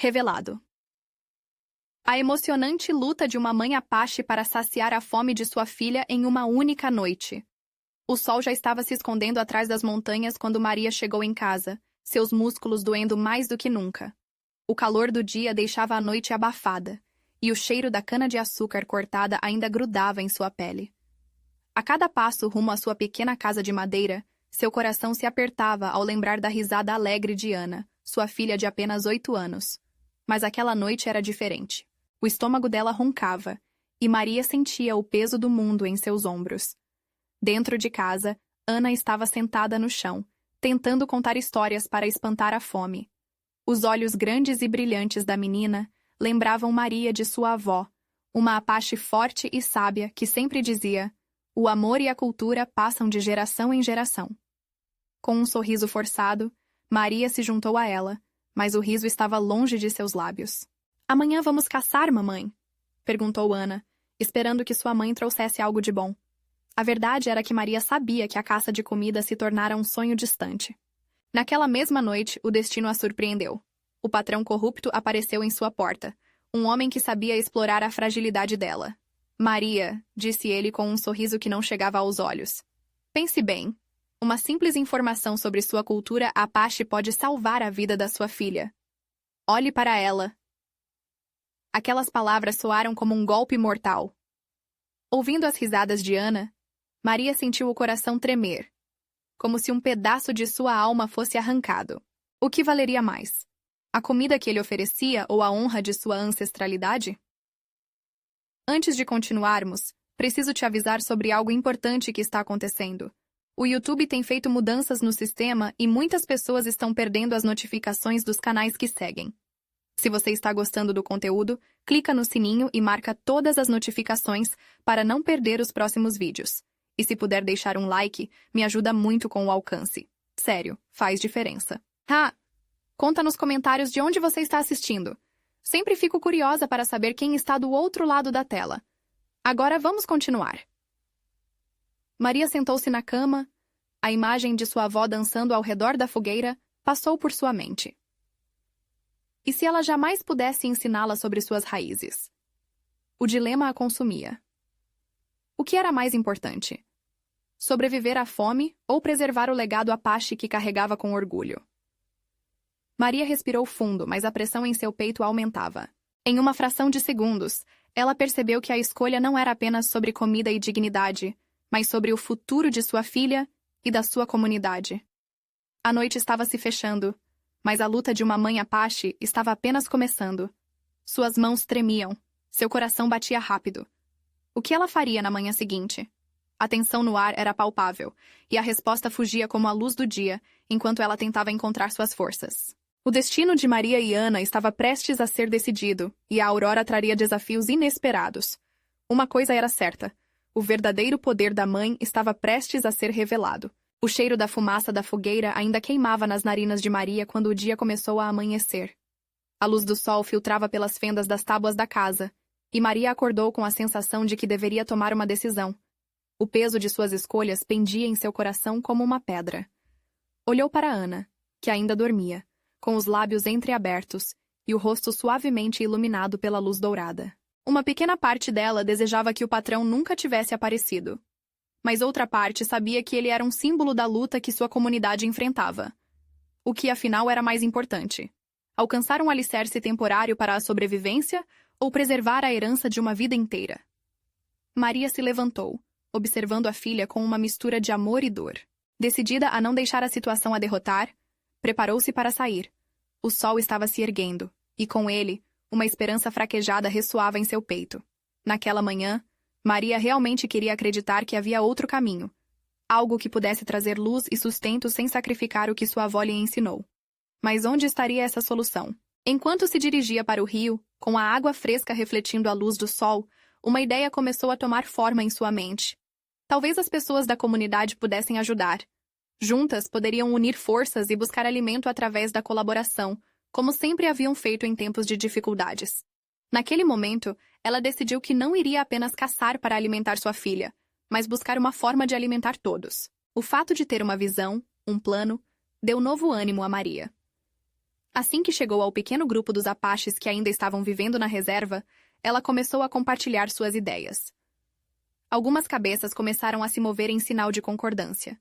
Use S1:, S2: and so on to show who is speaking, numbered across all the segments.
S1: Revelado. A emocionante luta de uma mãe Apache para saciar a fome de sua filha em uma única noite. O sol já estava se escondendo atrás das montanhas quando Maria chegou em casa, seus músculos doendo mais do que nunca. O calor do dia deixava a noite abafada, e o cheiro da cana-de-açúcar cortada ainda grudava em sua pele. A cada passo rumo à sua pequena casa de madeira, seu coração se apertava ao lembrar da risada alegre de Ana, sua filha de apenas 8 anos. Mas aquela noite era diferente. O estômago dela roncava, e Maria sentia o peso do mundo em seus ombros. Dentro de casa, Ana estava sentada no chão, tentando contar histórias para espantar a fome. Os olhos grandes e brilhantes da menina lembravam Maria de sua avó, uma Apache forte e sábia que sempre dizia: "O amor e a cultura passam de geração em geração." Com um sorriso forçado, Maria se juntou a ela, mas o riso estava longe de seus lábios. "Amanhã vamos caçar, mamãe?" perguntou Ana, esperando que sua mãe trouxesse algo de bom. A verdade era que Maria sabia que a caça de comida se tornara um sonho distante. Naquela mesma noite, o destino a surpreendeu. O patrão corrupto apareceu em sua porta, um homem que sabia explorar a fragilidade dela. "Maria", disse ele com um sorriso que não chegava aos olhos. "Pense bem. Uma simples informação sobre sua cultura Apache pode salvar a vida da sua filha. Olhe para ela." Aquelas palavras soaram como um golpe mortal. Ouvindo as risadas de Ana, Maria sentiu o coração tremer, como se um pedaço de sua alma fosse arrancado. O que valeria mais? A comida que ele oferecia ou a honra de sua ancestralidade? Antes de continuarmos, preciso te avisar sobre algo importante que está acontecendo. O YouTube tem feito mudanças no sistema e muitas pessoas estão perdendo as notificações dos canais que seguem. Se você está gostando do conteúdo, clica no sininho e marca todas as notificações para não perder os próximos vídeos. E se puder deixar um like, me ajuda muito com o alcance. Sério, faz diferença. Conta nos comentários de onde você está assistindo. Sempre fico curiosa para saber quem está do outro lado da tela. Agora vamos continuar. Maria sentou-se na cama. A imagem de sua avó dançando ao redor da fogueira passou por sua mente. E se ela jamais pudesse ensiná-la sobre suas raízes? O dilema a consumia. O que era mais importante? Sobreviver à fome ou preservar o legado Apache que carregava com orgulho? Maria respirou fundo, mas a pressão em seu peito aumentava. Em uma fração de segundos, ela percebeu que a escolha não era apenas sobre comida e dignidade, mas sobre o futuro de sua filha e da sua comunidade. A noite estava se fechando, mas a luta de uma mãe Apache estava apenas começando. Suas mãos tremiam, seu coração batia rápido. O que ela faria na manhã seguinte? A tensão no ar era palpável, e a resposta fugia como a luz do dia, enquanto ela tentava encontrar suas forças. O destino de Maria e Ana estava prestes a ser decidido, e a aurora traria desafios inesperados. Uma coisa era certa: o verdadeiro poder da mãe estava prestes a ser revelado. O cheiro da fumaça da fogueira ainda queimava nas narinas de Maria quando o dia começou a amanhecer. A luz do sol filtrava pelas fendas das tábuas da casa, e Maria acordou com a sensação de que deveria tomar uma decisão. O peso de suas escolhas pendia em seu coração como uma pedra. Olhou para Ana, que ainda dormia, com os lábios entreabertos e o rosto suavemente iluminado pela luz dourada. Uma pequena parte dela desejava que o patrão nunca tivesse aparecido. Mas outra parte sabia que ele era um símbolo da luta que sua comunidade enfrentava. O que afinal era mais importante? Alcançar um alicerce temporário para a sobrevivência ou preservar a herança de uma vida inteira? Maria se levantou, observando a filha com uma mistura de amor e dor. Decidida a não deixar a situação a derrotar, preparou-se para sair. O sol estava se erguendo, e com ele, uma esperança fraquejada ressoava em seu peito. Naquela manhã, Maria realmente queria acreditar que havia outro caminho, algo que pudesse trazer luz e sustento sem sacrificar o que sua avó lhe ensinou. Mas onde estaria essa solução? Enquanto se dirigia para o rio, com a água fresca refletindo a luz do sol, uma ideia começou a tomar forma em sua mente. Talvez as pessoas da comunidade pudessem ajudar. Juntas poderiam unir forças e buscar alimento através da colaboração, como sempre haviam feito em tempos de dificuldades. Naquele momento, ela decidiu que não iria apenas caçar para alimentar sua filha, mas buscar uma forma de alimentar todos. O fato de ter uma visão, um plano, deu novo ânimo a Maria. Assim que chegou ao pequeno grupo dos apaches que ainda estavam vivendo na reserva, ela começou a compartilhar suas ideias. Algumas cabeças começaram a se mover em sinal de concordância,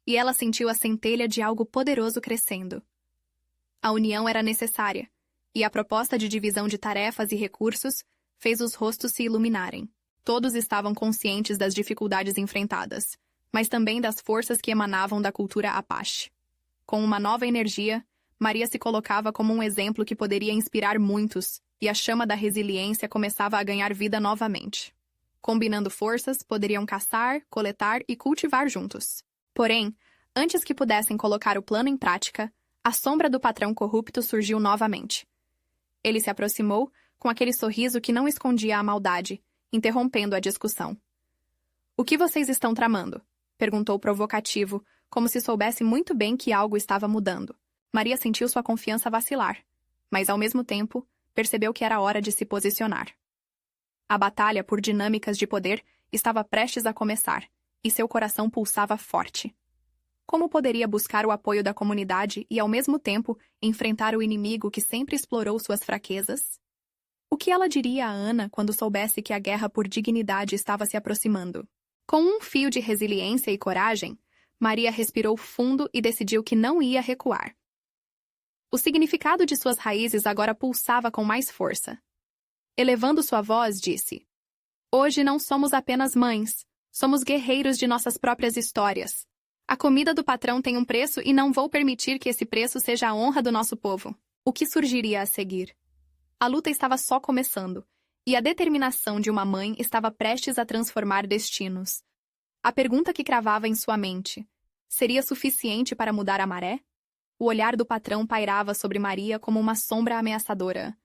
S1: e ela sentiu a centelha de algo poderoso crescendo. A união era necessária, e a proposta de divisão de tarefas e recursos fez os rostos se iluminarem. Todos estavam conscientes das dificuldades enfrentadas, mas também das forças que emanavam da cultura Apache. Com uma nova energia, Maria se colocava como um exemplo que poderia inspirar muitos, e a chama da resiliência começava a ganhar vida novamente. Combinando forças, poderiam caçar, coletar e cultivar juntos. Porém, antes que pudessem colocar o plano em prática, a sombra do patrão corrupto surgiu novamente. Ele se aproximou, com aquele sorriso que não escondia a maldade, interrompendo a discussão. "O que vocês estão tramando?" perguntou provocativo, como se soubesse muito bem que algo estava mudando. Maria sentiu sua confiança vacilar, mas ao mesmo tempo, percebeu que era hora de se posicionar. A batalha por dinâmicas de poder estava prestes a começar, e seu coração pulsava forte. Como poderia buscar o apoio da comunidade e, ao mesmo tempo, enfrentar o inimigo que sempre explorou suas fraquezas? O que ela diria a Ana quando soubesse que a guerra por dignidade estava se aproximando? Com um fio de resiliência e coragem, Maria respirou fundo e decidiu que não ia recuar. O significado de suas raízes agora pulsava com mais força. Elevando sua voz, disse: "Hoje não somos apenas mães, somos guerreiros de nossas próprias histórias. A comida do patrão tem um preço e não vou permitir que esse preço seja a honra do nosso povo." O que surgiria a seguir? A luta estava só começando, e a determinação de uma mãe estava prestes a transformar destinos. A pergunta que cravava em sua mente: seria suficiente para mudar a maré? O olhar do patrão pairava sobre Maria como uma sombra ameaçadora.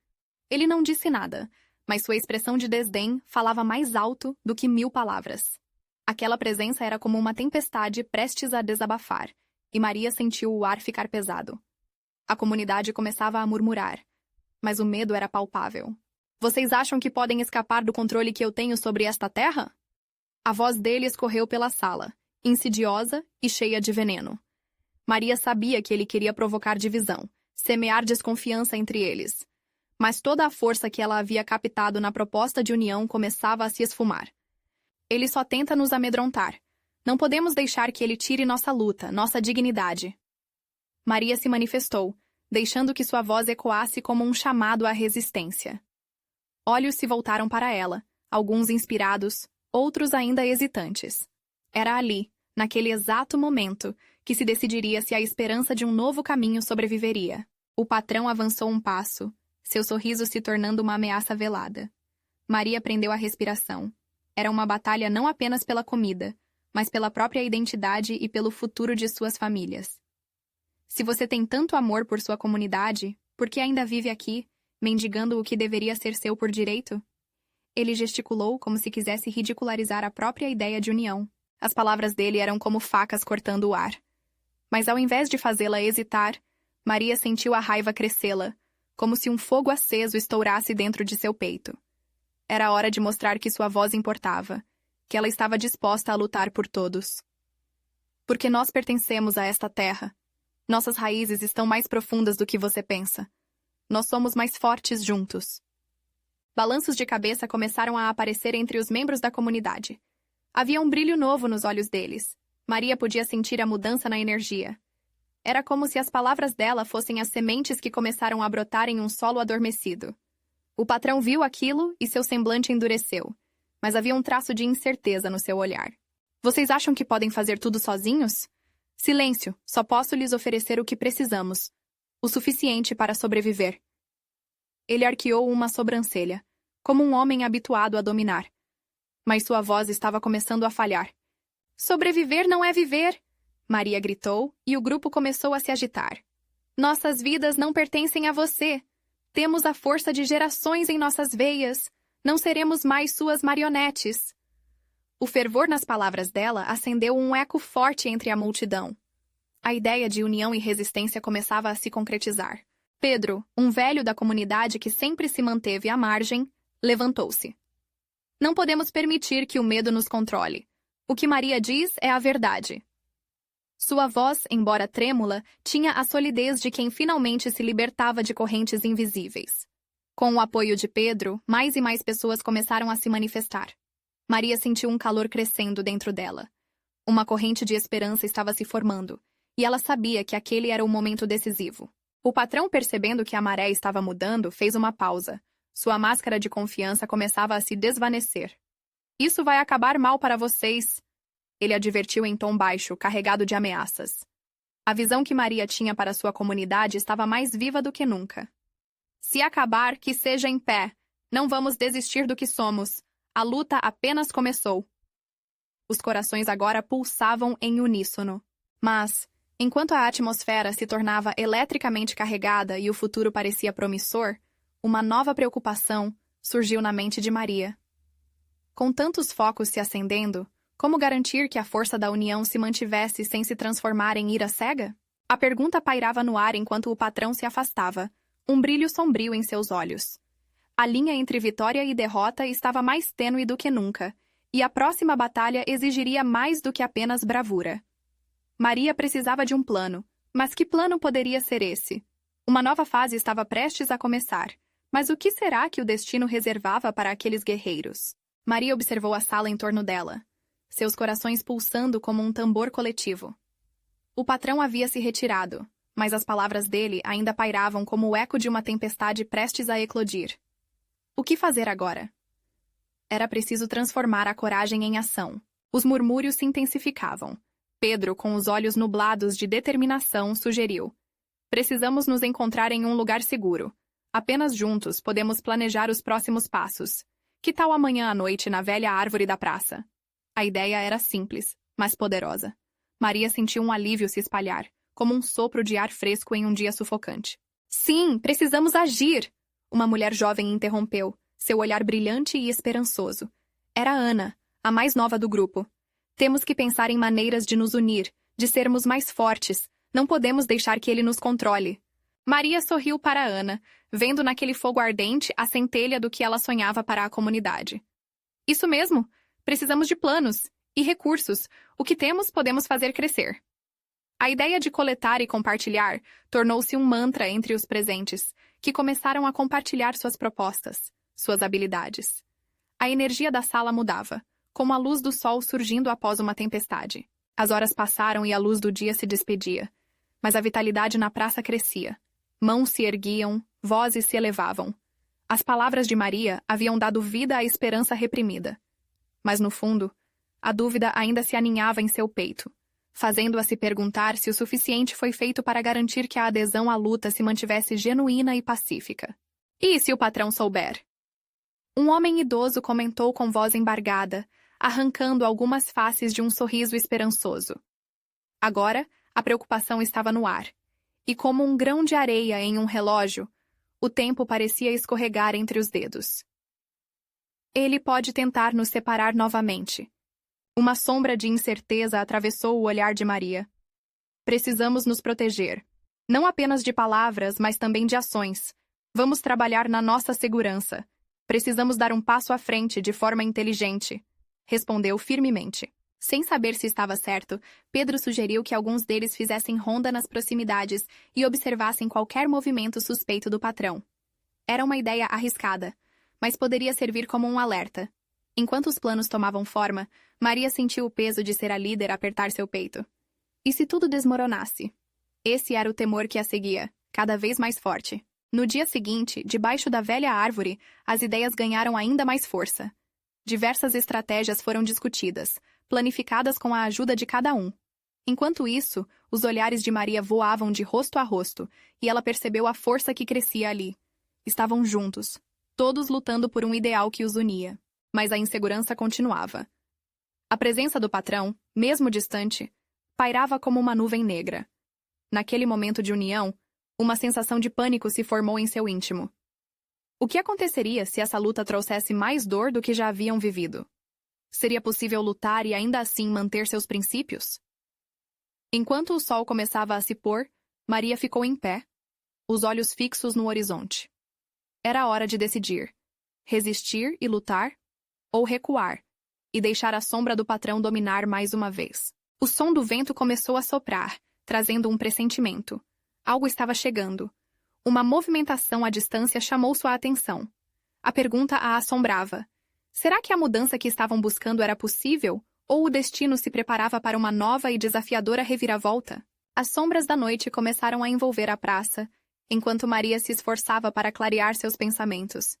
S1: Ele não disse nada, mas sua expressão de desdém falava mais alto do que 1000 palavras. Aquela presença era como uma tempestade prestes a desabafar, e Maria sentiu o ar ficar pesado. A comunidade começava a murmurar, mas o medo era palpável. "Vocês acham que podem escapar do controle que eu tenho sobre esta terra?" A voz dele escorreu pela sala, insidiosa e cheia de veneno. Maria sabia que ele queria provocar divisão, semear desconfiança entre eles. Mas toda a força que ela havia captado na proposta de união começava a se esfumar. "Ele só tenta nos amedrontar. Não podemos deixar que ele tire nossa luta, nossa dignidade." Maria se manifestou, deixando que sua voz ecoasse como um chamado à resistência. Olhos se voltaram para ela, alguns inspirados, outros ainda hesitantes. Era ali, naquele exato momento, que se decidiria se a esperança de um novo caminho sobreviveria. O patrão avançou um passo, seu sorriso se tornando uma ameaça velada. Maria prendeu a respiração. Era uma batalha não apenas pela comida, mas pela própria identidade e pelo futuro de suas famílias. Se você tem tanto amor por sua comunidade, por que ainda vive aqui, mendigando o que deveria ser seu por direito? Ele gesticulou como se quisesse ridicularizar a própria ideia de união. As palavras dele eram como facas cortando o ar. Mas ao invés de fazê-la hesitar, Maria sentiu a raiva crescê-la, como se um fogo aceso estourasse dentro de seu peito. Era hora de mostrar que sua voz importava, que ela estava disposta a lutar por todos. "Porque nós pertencemos a esta terra. Nossas raízes estão mais profundas do que você pensa. Nós somos mais fortes juntos." Balanços de cabeça começaram a aparecer entre os membros da comunidade. Havia um brilho novo nos olhos deles. Maria podia sentir a mudança na energia. Era como se as palavras dela fossem as sementes que começaram a brotar em um solo adormecido. O patrão viu aquilo e seu semblante endureceu, mas havia um traço de incerteza no seu olhar. "Vocês acham que podem fazer tudo sozinhos? Silêncio, só posso lhes oferecer o que precisamos, o suficiente para sobreviver." Ele arqueou uma sobrancelha, como um homem habituado a dominar. Mas sua voz estava começando a falhar. "Sobreviver não é viver!" Maria gritou, e o grupo começou a se agitar. "Nossas vidas não pertencem a você. Temos a força de gerações em nossas veias. Não seremos mais suas marionetes." O fervor nas palavras dela acendeu um eco forte entre a multidão. A ideia de união e resistência começava a se concretizar. Pedro, um velho da comunidade que sempre se manteve à margem, levantou-se. "Não podemos permitir que o medo nos controle. O que Maria diz é a verdade." Sua voz, embora trêmula, tinha a solidez de quem finalmente se libertava de correntes invisíveis. Com o apoio de Pedro, mais e mais pessoas começaram a se manifestar. Maria sentiu um calor crescendo dentro dela. Uma corrente de esperança estava se formando, e ela sabia que aquele era o momento decisivo. O patrão, percebendo que a maré estava mudando, fez uma pausa. Sua máscara de confiança começava a se desvanecer. Isso vai acabar mal para vocês, ele advertiu em tom baixo, carregado de ameaças. A visão que Maria tinha para sua comunidade estava mais viva do que nunca. Se acabar, que seja em pé. Não vamos desistir do que somos. A luta apenas começou. Os corações agora pulsavam em uníssono. Mas, enquanto a atmosfera se tornava eletricamente carregada e o futuro parecia promissor, uma nova preocupação surgiu na mente de Maria. Com tantos focos se acendendo, como garantir que a força da união se mantivesse sem se transformar em ira cega? A pergunta pairava no ar enquanto o patrão se afastava, um brilho sombrio em seus olhos. A linha entre vitória e derrota estava mais tênue do que nunca, e a próxima batalha exigiria mais do que apenas bravura. Maria precisava de um plano, mas que plano poderia ser esse? Uma nova fase estava prestes a começar, mas o que será que o destino reservava para aqueles guerreiros? Maria observou a sala em torno dela, seus corações pulsando como um tambor coletivo. O patrão havia se retirado, mas as palavras dele ainda pairavam como o eco de uma tempestade prestes a eclodir. O que fazer agora? Era preciso transformar a coragem em ação. Os murmúrios se intensificavam. Pedro, com os olhos nublados de determinação, sugeriu: precisamos nos encontrar em um lugar seguro. Apenas juntos podemos planejar os próximos passos. Que tal amanhã à noite na velha árvore da praça? A ideia era simples, mas poderosa. Maria sentiu um alívio se espalhar, como um sopro de ar fresco em um dia sufocante. Sim, precisamos agir! Uma mulher jovem interrompeu, seu olhar brilhante e esperançoso. Era Ana, a mais nova do grupo. Temos que pensar em maneiras de nos unir, de sermos mais fortes. Não podemos deixar que ele nos controle. Maria sorriu para Ana, vendo naquele fogo ardente a centelha do que ela sonhava para a comunidade. Isso mesmo! Precisamos de planos e recursos. O que temos, podemos fazer crescer. A ideia de coletar e compartilhar tornou-se um mantra entre os presentes, que começaram a compartilhar suas propostas, suas habilidades. A energia da sala mudava, como a luz do sol surgindo após uma tempestade. As horas passaram e a luz do dia se despedia, mas a vitalidade na praça crescia. Mãos se erguiam, vozes se elevavam. As palavras de Maria haviam dado vida à esperança reprimida. Mas, no fundo, a dúvida ainda se aninhava em seu peito, fazendo-a se perguntar se o suficiente foi feito para garantir que a adesão à luta se mantivesse genuína e pacífica. E se o patrão souber? Um homem idoso comentou com voz embargada, arrancando algumas faces de um sorriso esperançoso. Agora, a preocupação estava no ar, e como um grão de areia em um relógio, o tempo parecia escorregar entre os dedos. Ele pode tentar nos separar novamente. Uma sombra de incerteza atravessou o olhar de Maria. Precisamos nos proteger. Não apenas de palavras, mas também de ações. Vamos trabalhar na nossa segurança. Precisamos dar um passo à frente de forma inteligente. Respondeu firmemente. Sem saber se estava certo, Pedro sugeriu que alguns deles fizessem ronda nas proximidades e observassem qualquer movimento suspeito do patrão. Era uma ideia arriscada, mas poderia servir como um alerta. Enquanto os planos tomavam forma, Maria sentiu o peso de ser a líder apertar seu peito. E se tudo desmoronasse? Esse era o temor que a seguia, cada vez mais forte. No dia seguinte, debaixo da velha árvore, as ideias ganharam ainda mais força. Diversas estratégias foram discutidas, planificadas com a ajuda de cada um. Enquanto isso, os olhares de Maria voavam de rosto a rosto, e ela percebeu a força que crescia ali. Estavam juntos, todos lutando por um ideal que os unia. Mas a insegurança continuava. A presença do patrão, mesmo distante, pairava como uma nuvem negra. Naquele momento de união, uma sensação de pânico se formou em seu íntimo. O que aconteceria se essa luta trouxesse mais dor do que já haviam vivido? Seria possível lutar e ainda assim manter seus princípios? Enquanto o sol começava a se pôr, Maria ficou em pé, os olhos fixos no horizonte. Era a hora de decidir: resistir e lutar, ou recuar, e deixar a sombra do patrão dominar mais uma vez. O som do vento começou a soprar, trazendo um pressentimento. Algo estava chegando. Uma movimentação à distância chamou sua atenção. A pergunta a assombrava. Será que a mudança que estavam buscando era possível? Ou o destino se preparava para uma nova e desafiadora reviravolta? As sombras da noite começaram a envolver a praça, enquanto Maria se esforçava para clarear seus pensamentos.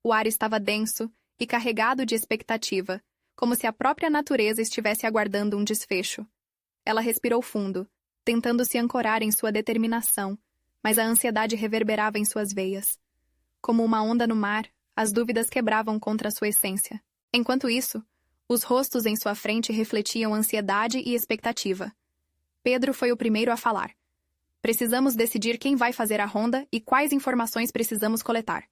S1: O ar estava denso e carregado de expectativa, como se a própria natureza estivesse aguardando um desfecho. Ela respirou fundo, tentando se ancorar em sua determinação, mas a ansiedade reverberava em suas veias. Como uma onda no mar, as dúvidas quebravam contra sua essência. Enquanto isso, os rostos em sua frente refletiam ansiedade e expectativa. Pedro foi o primeiro a falar. Precisamos decidir quem vai fazer a ronda e quais informações precisamos coletar.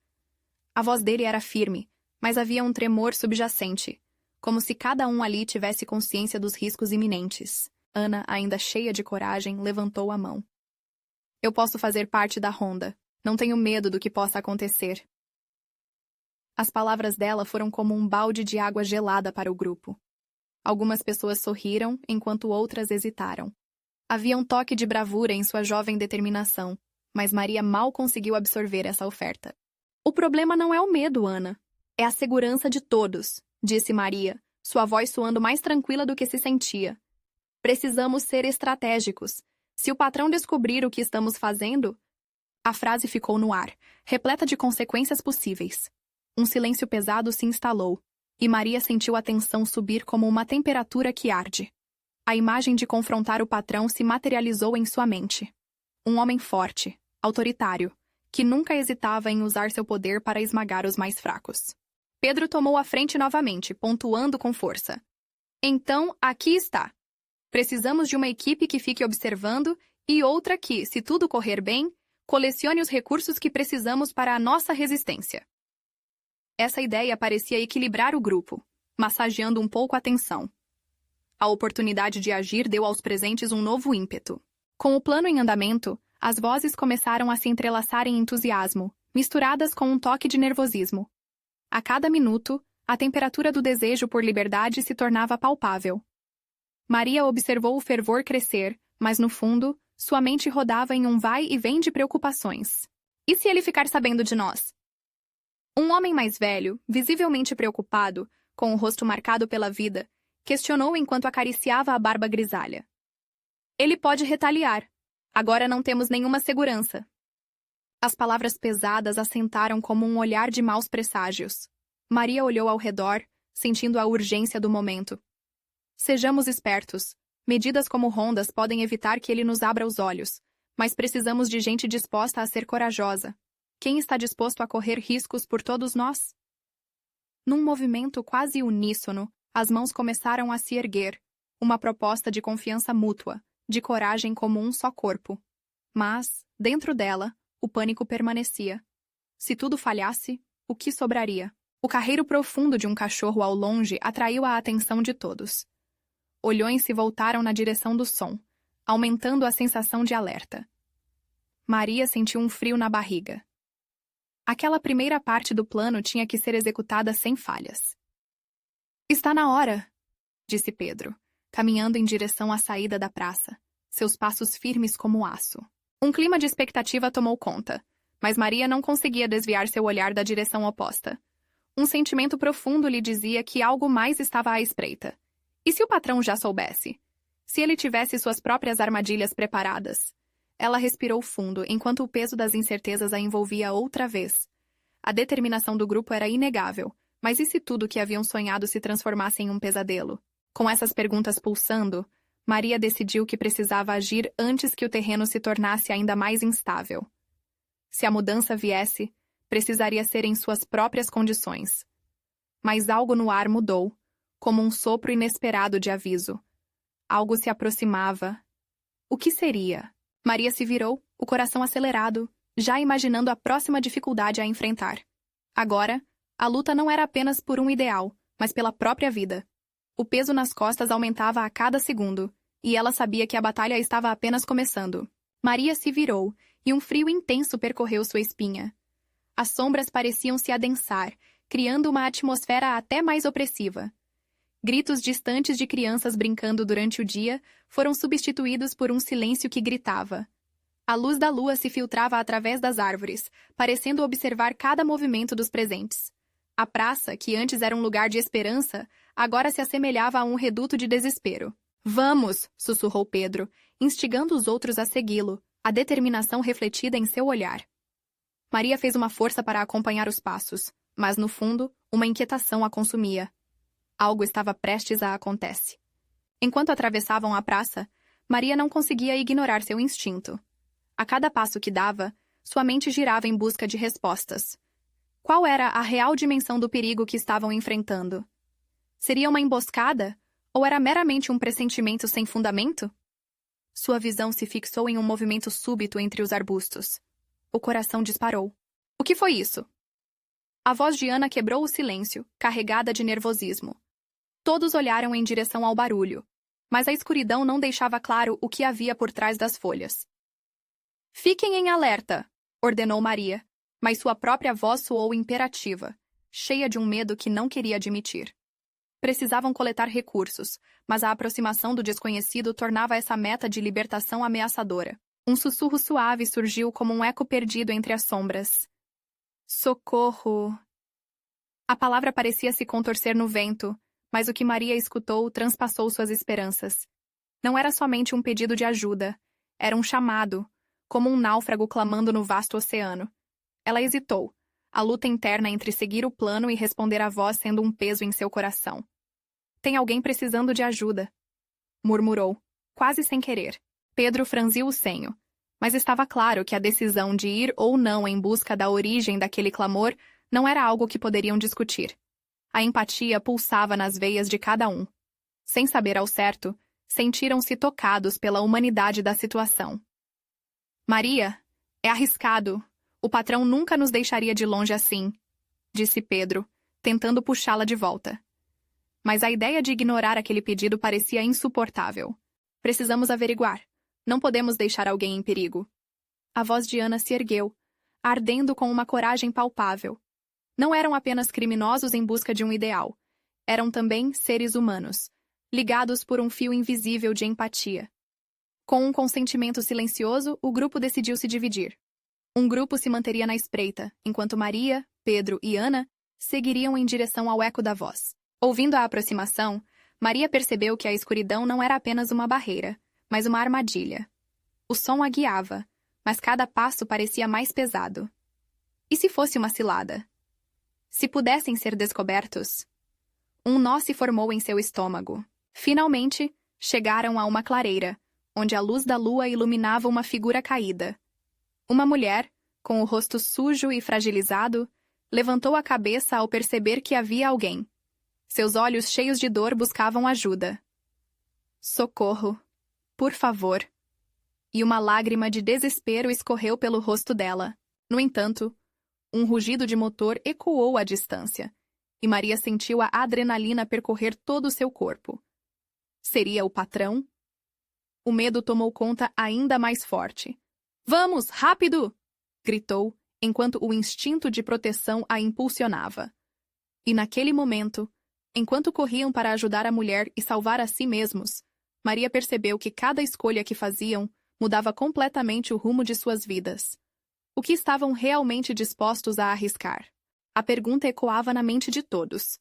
S1: A voz dele era firme, mas havia um tremor subjacente, como se cada um ali tivesse consciência dos riscos iminentes. Ana, ainda cheia de coragem, levantou a mão. Eu posso fazer parte da ronda. Não tenho medo do que possa acontecer. As palavras dela foram como um balde de água gelada para o grupo. Algumas pessoas sorriram, enquanto outras hesitaram. Havia um toque de bravura em sua jovem determinação, mas Maria mal conseguiu absorver essa oferta. O problema não é o medo, Ana. É a segurança de todos, disse Maria, sua voz soando mais tranquila do que se sentia. Precisamos ser estratégicos. Se o patrão descobrir o que estamos fazendo... A frase ficou no ar, repleta de consequências possíveis. Um silêncio pesado se instalou, e Maria sentiu a tensão subir como uma temperatura que arde. A imagem de confrontar o patrão se materializou em sua mente. Um homem forte, autoritário, que nunca hesitava em usar seu poder para esmagar os mais fracos. Pedro tomou a frente novamente, pontuando com força. Então, aqui está. Precisamos de uma equipe que fique observando e outra que, se tudo correr bem, colecione os recursos que precisamos para a nossa resistência. Essa ideia parecia equilibrar o grupo, massageando um pouco a tensão. A oportunidade de agir deu aos presentes um novo ímpeto. Com o plano em andamento, as vozes começaram a se entrelaçar em entusiasmo, misturadas com um toque de nervosismo. A cada minuto, a temperatura do desejo por liberdade se tornava palpável. Maria observou o fervor crescer, mas no fundo, sua mente rodava em um vai e vem de preocupações. E se ele ficar sabendo de nós? Um homem mais velho, visivelmente preocupado, com o rosto marcado pela vida, questionou enquanto acariciava a barba grisalha. Ele pode retaliar. Agora não temos nenhuma segurança. As palavras pesadas assentaram como um olhar de maus presságios. Maria olhou ao redor, sentindo a urgência do momento. Sejamos espertos. Medidas como rondas podem evitar que ele nos abra os olhos, mas precisamos de gente disposta a ser corajosa. Quem está disposto a correr riscos por todos nós? Num movimento quase uníssono, as mãos começaram a se erguer, uma proposta de confiança mútua, de coragem como um só corpo. Mas, dentro dela, o pânico permanecia. Se tudo falhasse, o que sobraria? O carreiro profundo de um cachorro ao longe atraiu a atenção de todos. Olhões se voltaram na direção do som, aumentando a sensação de alerta. Maria sentiu um frio na barriga. Aquela primeira parte do plano tinha que ser executada sem falhas. Está na hora, disse Pedro, caminhando em direção à saída da praça, seus passos firmes como aço. Um clima de expectativa tomou conta, mas Maria não conseguia desviar seu olhar da direção oposta. Um sentimento profundo lhe dizia que algo mais estava à espreita. E se o patrão já soubesse? Se ele tivesse suas próprias armadilhas preparadas? Ela respirou fundo, enquanto o peso das incertezas a envolvia outra vez. A determinação do grupo era inegável, mas e se tudo que haviam sonhado se transformasse em um pesadelo? Com essas perguntas pulsando, Maria decidiu que precisava agir antes que o terreno se tornasse ainda mais instável. Se a mudança viesse, precisaria ser em suas próprias condições. Mas algo no ar mudou, como um sopro inesperado de aviso. Algo se aproximava. O que seria? Maria se virou, o coração acelerado, já imaginando a próxima dificuldade a enfrentar. Agora, a luta não era apenas por um ideal, mas pela própria vida. O peso nas costas aumentava a cada segundo, e ela sabia que a batalha estava apenas começando. Maria se virou, e um frio intenso percorreu sua espinha. As sombras pareciam se adensar, criando uma atmosfera até mais opressiva. Gritos distantes de crianças brincando durante o dia foram substituídos por um silêncio que gritava. A luz da lua se filtrava através das árvores, parecendo observar cada movimento dos presentes. A praça, que antes era um lugar de esperança, agora se assemelhava a um reduto de desespero. Vamos! Sussurrou Pedro, instigando os outros a segui-lo, a determinação refletida em seu olhar. Maria fez uma força para acompanhar os passos, mas, no fundo, uma inquietação a consumia. Algo estava prestes a acontecer. Enquanto atravessavam a praça, Maria não conseguia ignorar seu instinto. A cada passo que dava, sua mente girava em busca de respostas. Qual era a real dimensão do perigo que estavam enfrentando? Seria uma emboscada? Ou era meramente um pressentimento sem fundamento? Sua visão se fixou em um movimento súbito entre os arbustos. O coração disparou. O que foi isso? A voz de Ana quebrou o silêncio, carregada de nervosismo. Todos olharam em direção ao barulho, mas a escuridão não deixava claro o que havia por trás das folhas. Fiquem em alerta, ordenou Maria, mas sua própria voz soou imperativa, cheia de um medo que não queria admitir. Precisavam coletar recursos, mas a aproximação do desconhecido tornava essa meta de libertação ameaçadora. Um sussurro suave surgiu como um eco perdido entre as sombras. Socorro! A palavra parecia se contorcer no vento, mas o que Maria escutou transpassou suas esperanças. Não era somente um pedido de ajuda, era um chamado, como um náufrago clamando no vasto oceano. Ela hesitou, a luta interna entre seguir o plano e responder à voz sendo um peso em seu coração. Tem alguém precisando de ajuda, murmurou, quase sem querer. Pedro franziu o senho, mas estava claro que a decisão de ir ou não em busca da origem daquele clamor não era algo que poderiam discutir. A empatia pulsava nas veias de cada um. Sem saber ao certo, sentiram-se tocados pela humanidade da situação. Maria, é arriscado. O patrão nunca nos deixaria de longe assim, disse Pedro, tentando puxá-la de volta. Mas a ideia de ignorar aquele pedido parecia insuportável. Precisamos averiguar. Não podemos deixar alguém em perigo. A voz de Ana se ergueu, ardendo com uma coragem palpável. Não eram apenas criminosos em busca de um ideal. Eram também seres humanos, ligados por um fio invisível de empatia. Com um consentimento silencioso, o grupo decidiu se dividir. Um grupo se manteria na espreita, enquanto Maria, Pedro e Ana seguiriam em direção ao eco da voz. Ouvindo a aproximação, Maria percebeu que a escuridão não era apenas uma barreira, mas uma armadilha. O som a guiava, mas cada passo parecia mais pesado. E se fosse uma cilada? Se pudessem ser descobertos? Um nó se formou em seu estômago. Finalmente, chegaram a uma clareira, onde a luz da lua iluminava uma figura caída. Uma mulher, com o rosto sujo e fragilizado, levantou a cabeça ao perceber que havia alguém. Seus olhos cheios de dor buscavam ajuda. Socorro! Por favor! E uma lágrima de desespero escorreu pelo rosto dela. No entanto, um rugido de motor ecoou à distância, e Maria sentiu a adrenalina percorrer todo o seu corpo. Seria o patrão? O medo tomou conta ainda mais forte. Vamos, rápido! Gritou, enquanto o instinto de proteção a impulsionava. E naquele momento, enquanto corriam para ajudar a mulher e salvar a si mesmos, Maria percebeu que cada escolha que faziam mudava completamente o rumo de suas vidas. O que estavam realmente dispostos a arriscar? A pergunta ecoava na mente de todos.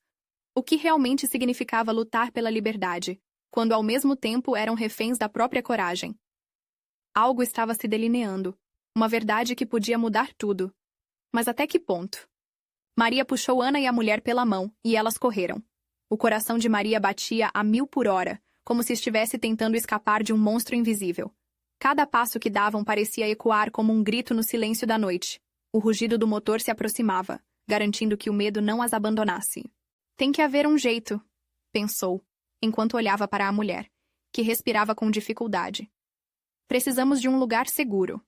S1: O que realmente significava lutar pela liberdade, quando ao mesmo tempo eram reféns da própria coragem? Algo estava se delineando, uma verdade que podia mudar tudo. Mas até que ponto? Maria puxou Ana e a mulher pela mão, e elas correram. O coração de Maria batia a 1000 por hora, como se estivesse tentando escapar de um monstro invisível. Cada passo que davam parecia ecoar como um grito no silêncio da noite. O rugido do motor se aproximava, garantindo que o medo não as abandonasse. Tem que haver um jeito, pensou, enquanto olhava para a mulher, que respirava com dificuldade. Precisamos de um lugar seguro.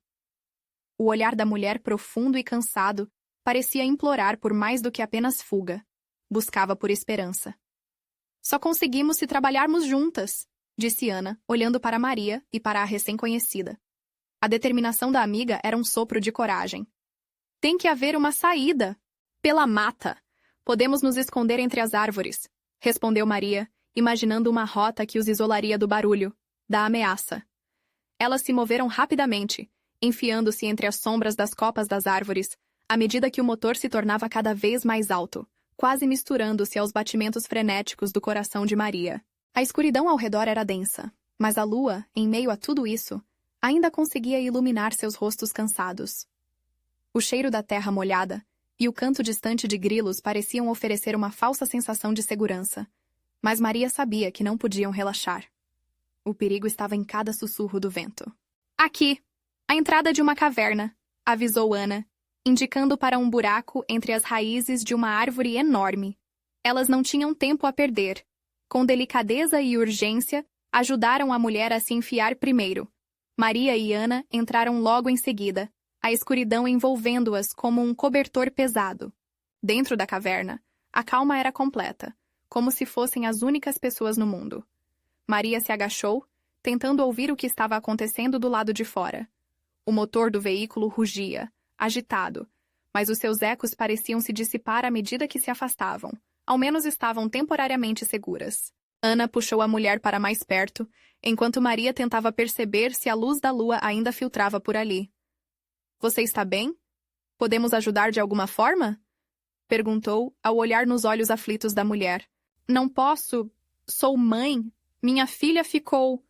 S1: O olhar da mulher, profundo e cansado, parecia implorar por mais do que apenas fuga. Buscava por esperança. Só conseguimos se trabalharmos juntas, disse Ana, olhando para Maria e para a recém-conhecida. A determinação da amiga era um sopro de coragem. Tem que haver uma saída. Pela mata. Podemos nos esconder entre as árvores, respondeu Maria, imaginando uma rota que os isolaria do barulho, da ameaça. Elas se moveram rapidamente, enfiando-se entre as sombras das copas das árvores, à medida que o motor se tornava cada vez mais alto, quase misturando-se aos batimentos frenéticos do coração de Maria. A escuridão ao redor era densa, mas a lua, em meio a tudo isso, ainda conseguia iluminar seus rostos cansados. O cheiro da terra molhada e o canto distante de grilos pareciam oferecer uma falsa sensação de segurança, mas Maria sabia que não podiam relaxar. O perigo estava em cada sussurro do vento. Aqui! A entrada de uma caverna, avisou Ana, indicando para um buraco entre as raízes de uma árvore enorme. Elas não tinham tempo a perder. Com delicadeza e urgência, ajudaram a mulher a se enfiar primeiro. Maria e Ana entraram logo em seguida, a escuridão envolvendo-as como um cobertor pesado. Dentro da caverna, a calma era completa, como se fossem as únicas pessoas no mundo. Maria se agachou, tentando ouvir o que estava acontecendo do lado de fora. O motor do veículo rugia, agitado, mas os seus ecos pareciam se dissipar à medida que se afastavam. Ao menos estavam temporariamente seguras. Ana puxou a mulher para mais perto, enquanto Maria tentava perceber se a luz da lua ainda filtrava por ali. Você está bem? Podemos ajudar de alguma forma? Perguntou, ao olhar nos olhos aflitos da mulher. Não posso. Sou mãe. Minha filha ficou...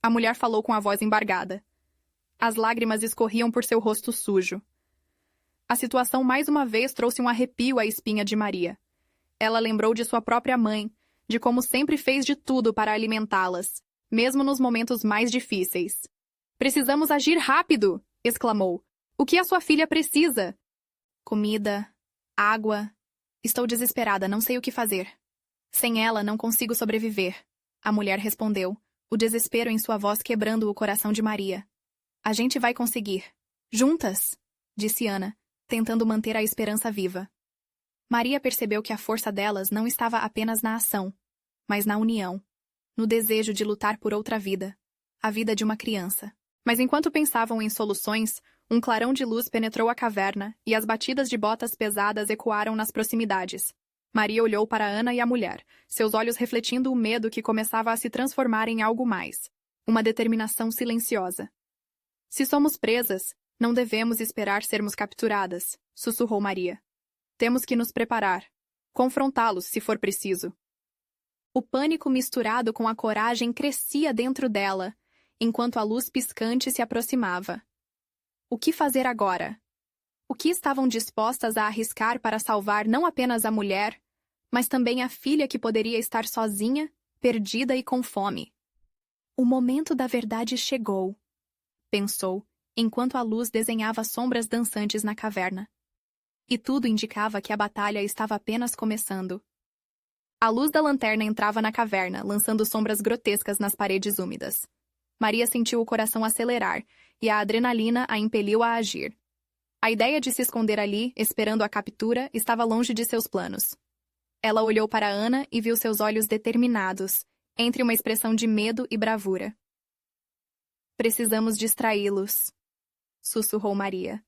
S1: A mulher falou com a voz embargada. As lágrimas escorriam por seu rosto sujo. A situação mais uma vez trouxe um arrepio à espinha de Maria. Ela lembrou de sua própria mãe, de como sempre fez de tudo para alimentá-las, mesmo nos momentos mais difíceis. Precisamos agir rápido! Exclamou. O que a sua filha precisa? Comida, água. Estou desesperada, não sei o que fazer. Sem ela, não consigo sobreviver. A mulher respondeu, o desespero em sua voz quebrando o coração de Maria. A gente vai conseguir. Juntas, disse Ana, tentando manter a esperança viva. Maria percebeu que a força delas não estava apenas na ação, mas na união, no desejo de lutar por outra vida, a vida de uma criança. Mas enquanto pensavam em soluções, um clarão de luz penetrou a caverna e as batidas de botas pesadas ecoaram nas proximidades. Maria olhou para Ana e a mulher, seus olhos refletindo o medo que começava a se transformar em algo mais, uma determinação silenciosa. Se somos presas, não devemos esperar sermos capturadas, sussurrou Maria. Temos que nos preparar, confrontá-los se for preciso. O pânico misturado com a coragem crescia dentro dela, enquanto a luz piscante se aproximava. O que fazer agora? O que estavam dispostas a arriscar para salvar não apenas a mulher, mas também a filha que poderia estar sozinha, perdida e com fome? O momento da verdade chegou, pensou, enquanto a luz desenhava sombras dançantes na caverna. E tudo indicava que a batalha estava apenas começando. A luz da lanterna entrava na caverna, lançando sombras grotescas nas paredes úmidas. Maria sentiu o coração acelerar, e a adrenalina a impeliu a agir. A ideia de se esconder ali, esperando a captura, estava longe de seus planos. Ela olhou para Ana e viu seus olhos determinados, entre uma expressão de medo e bravura. Precisamos distraí-los, sussurrou Maria.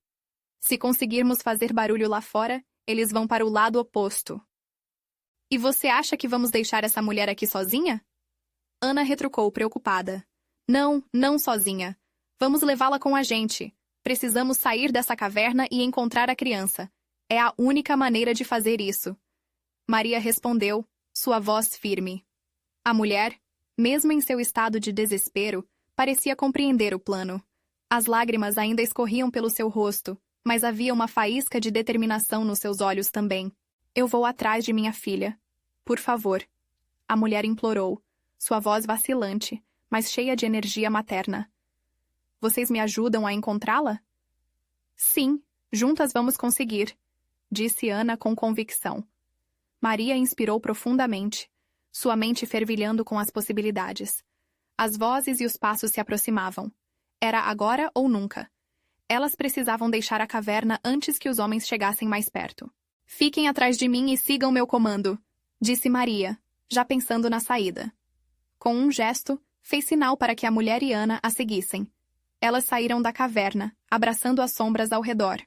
S1: Se conseguirmos fazer barulho lá fora, eles vão para o lado oposto. E você acha que vamos deixar essa mulher aqui sozinha? Ana retrucou, preocupada. Não, não sozinha. Vamos levá-la com a gente. Precisamos sair dessa caverna e encontrar a criança. É a única maneira de fazer isso. Maria respondeu, sua voz firme. A mulher, mesmo em seu estado de desespero, parecia compreender o plano. As lágrimas ainda escorriam pelo seu rosto, mas havia uma faísca de determinação nos seus olhos também. Eu vou atrás de minha filha. Por favor. A mulher implorou, sua voz vacilante, mas cheia de energia materna. Vocês me ajudam a encontrá-la? Sim, juntas vamos conseguir, disse Ana com convicção. Maria inspirou profundamente, sua mente fervilhando com as possibilidades. As vozes e os passos se aproximavam. Era agora ou nunca. Elas precisavam deixar a caverna antes que os homens chegassem mais perto. Fiquem atrás de mim e sigam meu comando, disse Maria, já pensando na saída. Com um gesto, fez sinal para que a mulher e Ana a seguissem. Elas saíram da caverna, abraçando as sombras ao redor.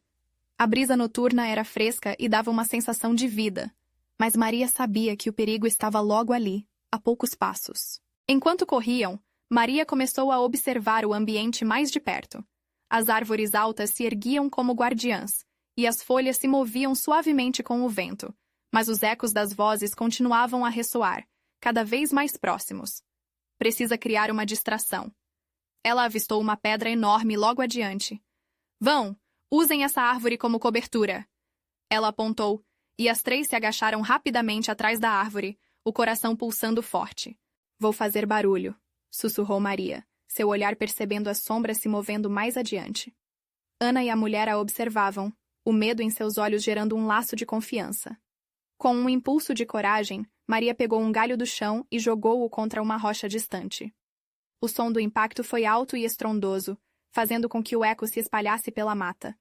S1: A brisa noturna era fresca e dava uma sensação de vida, mas Maria sabia que o perigo estava logo ali, a poucos passos. Enquanto corriam, Maria começou a observar o ambiente mais de perto. As árvores altas se erguiam como guardiãs, e as folhas se moviam suavemente com o vento, mas os ecos das vozes continuavam a ressoar, cada vez mais próximos. Precisa criar uma distração. Ela avistou uma pedra enorme logo adiante. Vão, usem essa árvore como cobertura. Ela apontou, e as três se agacharam rapidamente atrás da árvore, o coração pulsando forte. Vou fazer barulho, sussurrou Maria, seu olhar percebendo as sombras se movendo mais adiante. Ana e a mulher a observavam, o medo em seus olhos gerando um laço de confiança. Com um impulso de coragem, Maria pegou um galho do chão e jogou-o contra uma rocha distante. O som do impacto foi alto e estrondoso, fazendo com que o eco se espalhasse pela mata.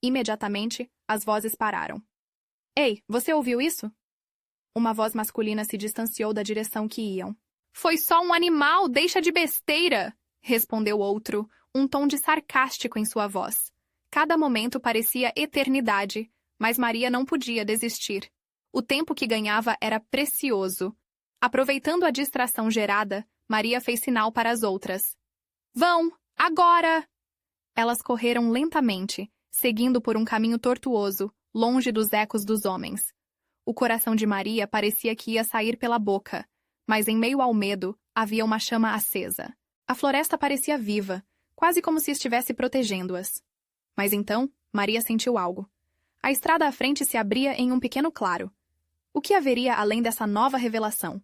S1: Imediatamente, as vozes pararam. Ei, você ouviu isso? Uma voz masculina se distanciou da direção que iam. Foi só um animal, deixa de besteira! Respondeu outro, um tom de sarcástico em sua voz. Cada momento parecia eternidade, mas Maria não podia desistir. O tempo que ganhava era precioso. Aproveitando a distração gerada, Maria fez sinal para as outras. Vão, agora! Elas correram lentamente, seguindo por um caminho tortuoso, longe dos ecos dos homens. O coração de Maria parecia que ia sair pela boca, mas em meio ao medo havia uma chama acesa. A floresta parecia viva, quase como se estivesse protegendo-as. Mas então, Maria sentiu algo. A estrada à frente se abria em um pequeno claro. O que haveria além dessa nova revelação?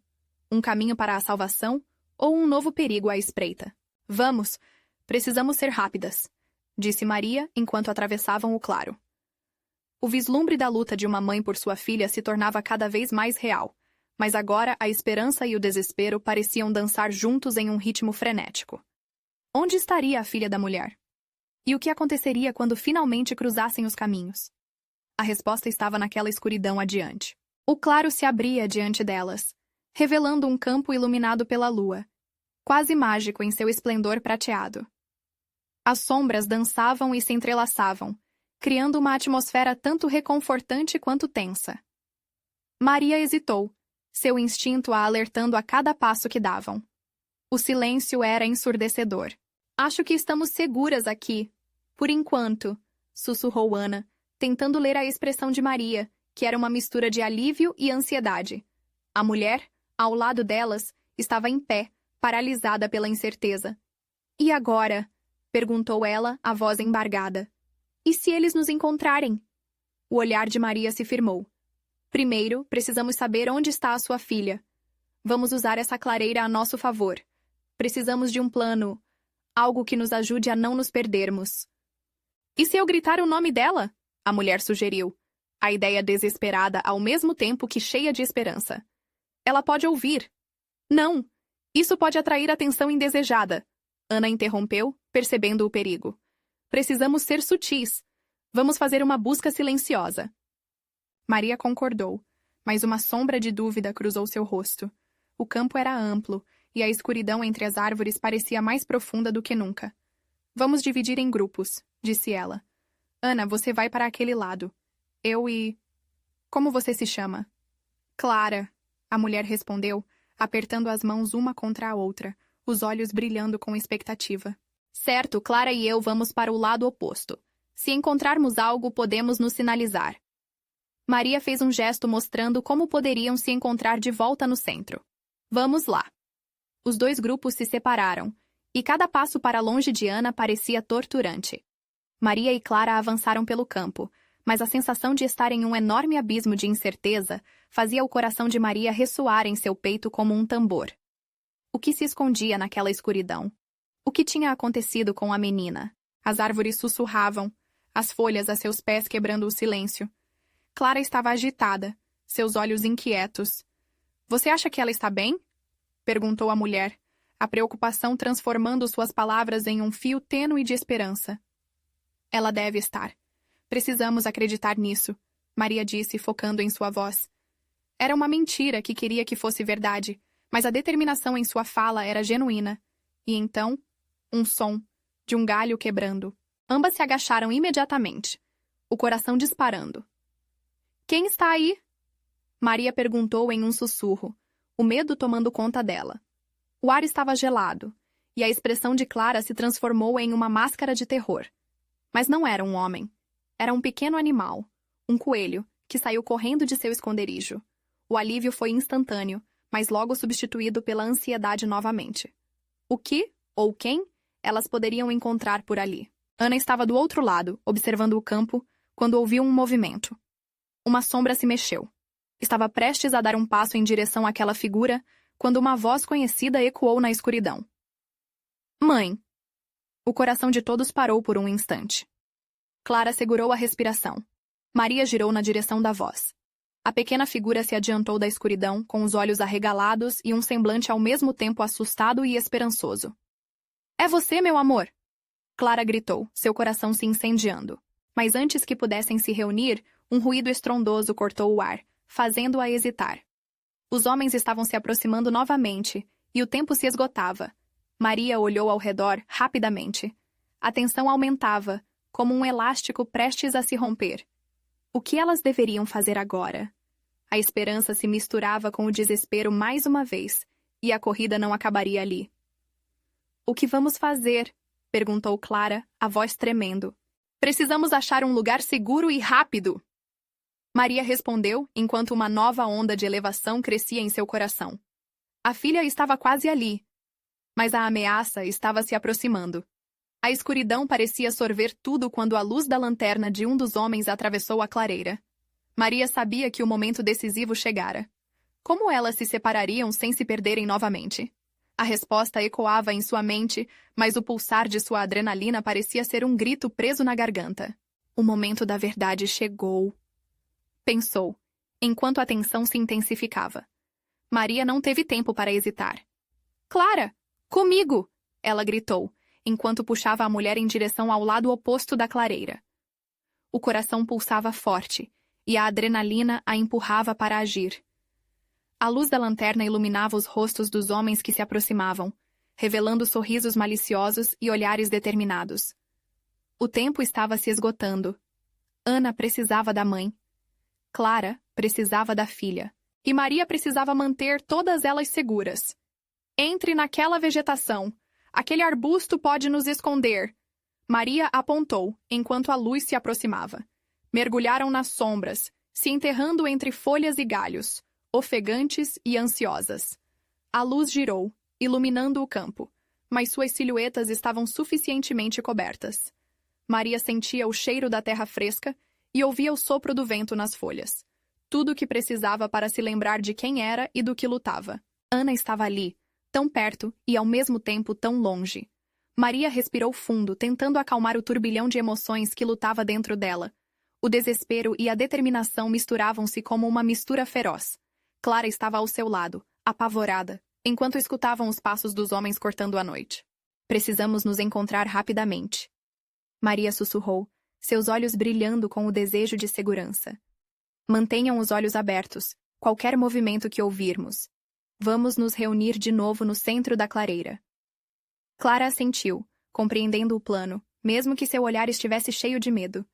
S1: Um caminho para a salvação ou um novo perigo à espreita? Vamos, precisamos ser rápidas, disse Maria enquanto atravessavam o claro. O vislumbre da luta de uma mãe por sua filha se tornava cada vez mais real, mas agora a esperança e o desespero pareciam dançar juntos em um ritmo frenético. Onde estaria a filha da mulher? E o que aconteceria quando finalmente cruzassem os caminhos? A resposta estava naquela escuridão adiante. O claro se abria diante delas, revelando um campo iluminado pela lua, quase mágico em seu esplendor prateado. As sombras dançavam e se entrelaçavam, criando uma atmosfera tanto reconfortante quanto tensa. Maria hesitou, seu instinto a alertando a cada passo que davam. O silêncio era ensurdecedor. Acho que estamos seguras aqui. Por enquanto, sussurrou Ana, tentando ler a expressão de Maria, que era uma mistura de alívio e ansiedade. A mulher, ao lado delas, estava em pé, paralisada pela incerteza. E agora? Perguntou ela, a voz embargada. E se eles nos encontrarem? O olhar de Maria se firmou. Primeiro, precisamos saber onde está a sua filha. Vamos usar essa clareira a nosso favor. Precisamos de um plano, algo que nos ajude a não nos perdermos. E se eu gritar o nome dela? A mulher sugeriu, a ideia desesperada ao mesmo tempo que cheia de esperança. Ela pode ouvir. Não! Isso pode atrair atenção indesejada. Ana interrompeu, percebendo o perigo. Precisamos ser sutis. Vamos fazer uma busca silenciosa. Maria concordou, mas uma sombra de dúvida cruzou seu rosto. O campo era amplo, e a escuridão entre as árvores parecia mais profunda do que nunca. Vamos dividir em grupos, disse ela. Ana, você vai para aquele lado. Eu e... Como você se chama? Clara, a mulher respondeu, apertando as mãos uma contra a outra, os olhos brilhando com expectativa. Certo, Clara e eu vamos para o lado oposto. Se encontrarmos algo, podemos nos sinalizar. Maria fez um gesto mostrando como poderiam se encontrar de volta no centro. Vamos lá. Os dois grupos se separaram, e cada passo para longe de Ana parecia torturante. Maria e Clara avançaram pelo campo, mas a sensação de estar em um enorme abismo de incerteza fazia o coração de Maria ressoar em seu peito como um tambor. O que se escondia naquela escuridão? O que tinha acontecido com a menina? As árvores sussurravam, as folhas a seus pés quebrando o silêncio. Clara estava agitada, seus olhos inquietos. Você acha que ela está bem? Perguntou a mulher, a preocupação transformando suas palavras em um fio tênue de esperança. Ela deve estar. Precisamos acreditar nisso, Maria disse, focando em sua voz. Era uma mentira que queria que fosse verdade, mas a determinação em sua fala era genuína. E então, um som, de um galho quebrando. Ambas se agacharam imediatamente, o coração disparando. Quem está aí? Maria perguntou em um sussurro, o medo tomando conta dela. O ar estava gelado, e a expressão de Clara se transformou em uma máscara de terror. Mas não era um homem. Era um pequeno animal, um coelho, que saiu correndo de seu esconderijo. O alívio foi instantâneo, mas logo substituído pela ansiedade novamente. O que, ou quem, elas poderiam encontrar por ali? Ana estava do outro lado, observando o campo, quando ouviu um movimento. Uma sombra se mexeu. Estava prestes a dar um passo em direção àquela figura, quando uma voz conhecida ecoou na escuridão. Mãe! O coração de todos parou por um instante. Clara segurou a respiração. Maria girou na direção da voz. A pequena figura se adiantou da escuridão, com os olhos arregalados e um semblante ao mesmo tempo assustado e esperançoso. É você, meu amor! Clara gritou, seu coração se incendiando. Mas antes que pudessem se reunir, um ruído estrondoso cortou o ar, fazendo-a hesitar. Os homens estavam se aproximando novamente, e o tempo se esgotava. Maria olhou ao redor rapidamente. A tensão aumentava, como um elástico prestes a se romper. O que elas deveriam fazer agora? A esperança se misturava com o desespero mais uma vez, e a corrida não acabaria ali. O que vamos fazer? Perguntou Clara, a voz tremendo. Precisamos achar um lugar seguro e rápido! Maria respondeu, enquanto uma nova onda de elevação crescia em seu coração. A filha estava quase ali, mas a ameaça estava se aproximando. A escuridão parecia sorver tudo quando a luz da lanterna de um dos homens atravessou a clareira. Maria sabia que o momento decisivo chegara. Como elas se separariam sem se perderem novamente? A resposta ecoava em sua mente, mas o pulsar de sua adrenalina parecia ser um grito preso na garganta. O momento da verdade chegou. Pensou, enquanto a tensão se intensificava. Maria não teve tempo para hesitar. Clara! Comigo! Ela gritou, enquanto puxava a mulher em direção ao lado oposto da clareira. O coração pulsava forte, e a adrenalina a empurrava para agir. A luz da lanterna iluminava os rostos dos homens que se aproximavam, revelando sorrisos maliciosos e olhares determinados. O tempo estava se esgotando. Ana precisava da mãe. Clara precisava da filha. E Maria precisava manter todas elas seguras. Entre naquela vegetação. Aquele arbusto pode nos esconder. Maria apontou, enquanto a luz se aproximava. Mergulharam nas sombras, se enterrando entre folhas e galhos, ofegantes e ansiosas. A luz girou, iluminando o campo, mas suas silhuetas estavam suficientemente cobertas. Maria sentia o cheiro da terra fresca e ouvia o sopro do vento nas folhas. Tudo o que precisava para se lembrar de quem era e do que lutava. Ana estava ali, tão perto e ao mesmo tempo tão longe. Maria respirou fundo, tentando acalmar o turbilhão de emoções que lutava dentro dela. O desespero e a determinação misturavam-se como uma mistura feroz. Clara estava ao seu lado, apavorada, enquanto escutavam os passos dos homens cortando a noite. Precisamos nos encontrar rapidamente. Maria sussurrou, seus olhos brilhando com o desejo de segurança. Mantenham os olhos abertos, qualquer movimento que ouvirmos. Vamos nos reunir de novo no centro da clareira. Clara assentiu, compreendendo o plano, mesmo que seu olhar estivesse cheio de medo.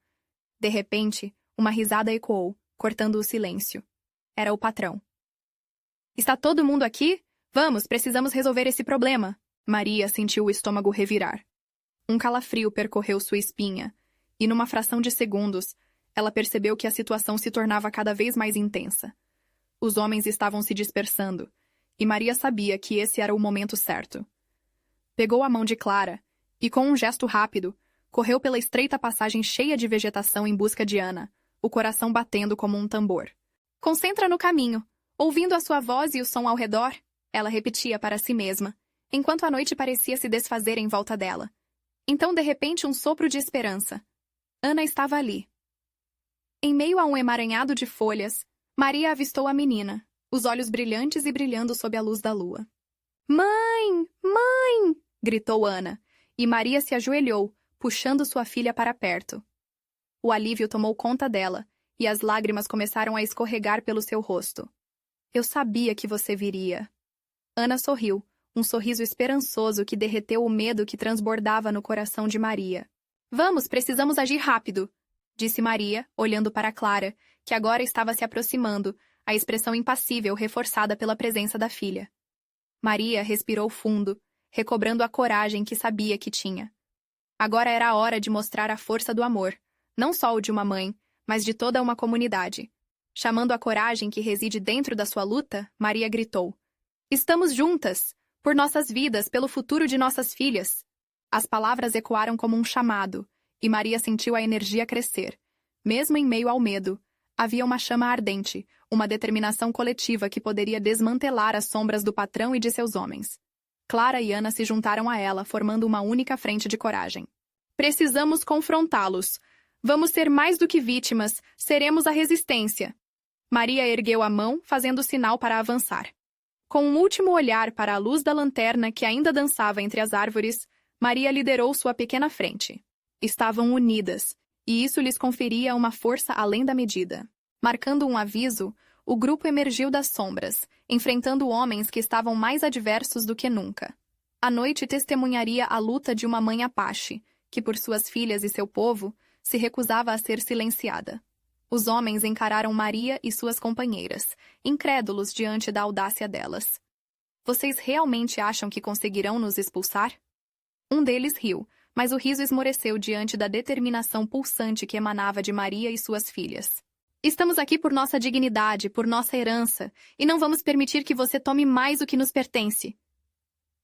S1: De repente, uma risada ecoou, cortando o silêncio. Era o patrão. Está todo mundo aqui? Vamos, precisamos resolver esse problema. Maria sentiu o estômago revirar. Um calafrio percorreu sua espinha, e numa fração de segundos, ela percebeu que a situação se tornava cada vez mais intensa. Os homens estavam se dispersando, e Maria sabia que esse era o momento certo. Pegou a mão de Clara, e com um gesto rápido, correu pela estreita passagem cheia de vegetação em busca de Ana, o coração batendo como um tambor. Concentra no caminho. Ouvindo a sua voz e o som ao redor, ela repetia para si mesma, enquanto a noite parecia se desfazer em volta dela. Então, de repente, um sopro de esperança. Ana estava ali. Em meio a um emaranhado de folhas, Maria avistou a menina, os olhos brilhantes e brilhando sob a luz da lua. Mãe! Mãe! Gritou Ana, e Maria se ajoelhou, puxando sua filha para perto. O alívio tomou conta dela, e as lágrimas começaram a escorregar pelo seu rosto. Eu sabia que você viria. Ana sorriu, um sorriso esperançoso que derreteu o medo que transbordava no coração de Maria. Vamos, precisamos agir rápido, disse Maria, olhando para Clara, que agora estava se aproximando, a expressão impassível reforçada pela presença da filha. Maria respirou fundo, recobrando a coragem que sabia que tinha. Agora era a hora de mostrar a força do amor, não só o de uma mãe, mas de toda uma comunidade. Chamando a coragem que reside dentro da sua luta, Maria gritou: "Estamos juntas! Por nossas vidas, pelo futuro de nossas filhas!" As palavras ecoaram como um chamado, e Maria sentiu a energia crescer. Mesmo em meio ao medo, havia uma chama ardente, uma determinação coletiva que poderia desmantelar as sombras do patrão e de seus homens. Clara e Ana se juntaram a ela, formando uma única frente de coragem. "Precisamos confrontá-los. Vamos ser mais do que vítimas, seremos a resistência." Maria ergueu a mão, fazendo sinal para avançar. Com um último olhar para a luz da lanterna que ainda dançava entre as árvores, Maria liderou sua pequena frente. Estavam unidas, e isso lhes conferia uma força além da medida. Marcando um aviso, o grupo emergiu das sombras, enfrentando homens que estavam mais adversos do que nunca. A noite testemunharia a luta de uma mãe Apache, que por suas filhas e seu povo, se recusava a ser silenciada. Os homens encararam Maria e suas companheiras, incrédulos diante da audácia delas. "Vocês realmente acham que conseguirão nos expulsar?" Um deles riu, mas o riso esmoreceu diante da determinação pulsante que emanava de Maria e suas filhas. "Estamos aqui por nossa dignidade, por nossa herança, e não vamos permitir que você tome mais do que nos pertence."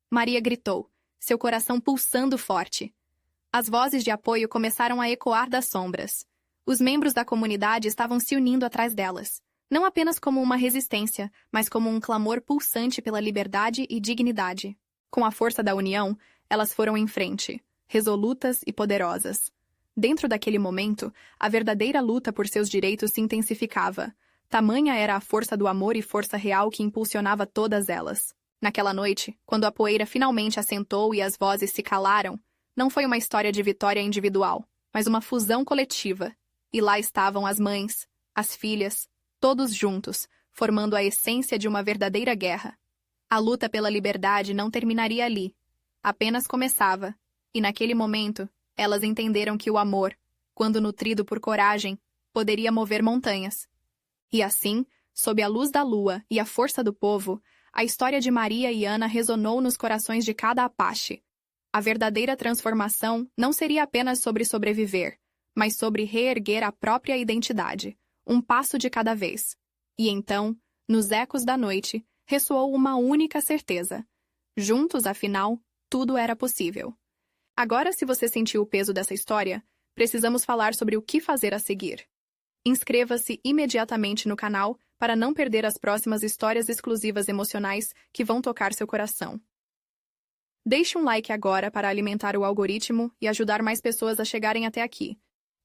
S1: Maria gritou, seu coração pulsando forte. As vozes de apoio começaram a ecoar das sombras. Os membros da comunidade estavam se unindo atrás delas, não apenas como uma resistência, mas como um clamor pulsante pela liberdade e dignidade. Com a força da união, elas foram em frente, resolutas e poderosas. Dentro daquele momento, a verdadeira luta por seus direitos se intensificava. Tamanha era a força do amor e força real que impulsionava todas elas. Naquela noite, quando a poeira finalmente assentou e as vozes se calaram, não foi uma história de vitória individual, mas uma fusão coletiva. E lá estavam as mães, as filhas, todos juntos, formando a essência de uma verdadeira guerra. A luta pela liberdade não terminaria ali. Apenas começava, e naquele momento, elas entenderam que o amor, quando nutrido por coragem, poderia mover montanhas. E assim, sob a luz da lua e a força do povo, a história de Maria e Ana ressonou nos corações de cada Apache. A verdadeira transformação não seria apenas sobre sobreviver, mas sobre reerguer a própria identidade, um passo de cada vez. E então, nos ecos da noite, ressoou uma única certeza. Juntos, afinal, tudo era possível. Agora, se você sentiu o peso dessa história, precisamos falar sobre o que fazer a seguir. Inscreva-se imediatamente no canal para não perder as próximas histórias exclusivas emocionais que vão tocar seu coração. Deixe um like agora para alimentar o algoritmo e ajudar mais pessoas a chegarem até aqui.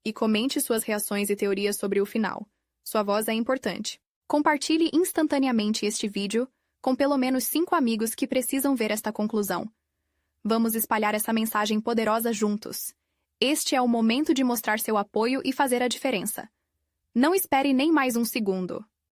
S1: E comente suas reações e teorias sobre o final. Sua voz é importante. Compartilhe instantaneamente este vídeo com pelo menos 5 amigos que precisam ver esta conclusão. Vamos espalhar essa mensagem poderosa juntos. Este é o momento de mostrar seu apoio e fazer a diferença. Não espere nem mais um segundo.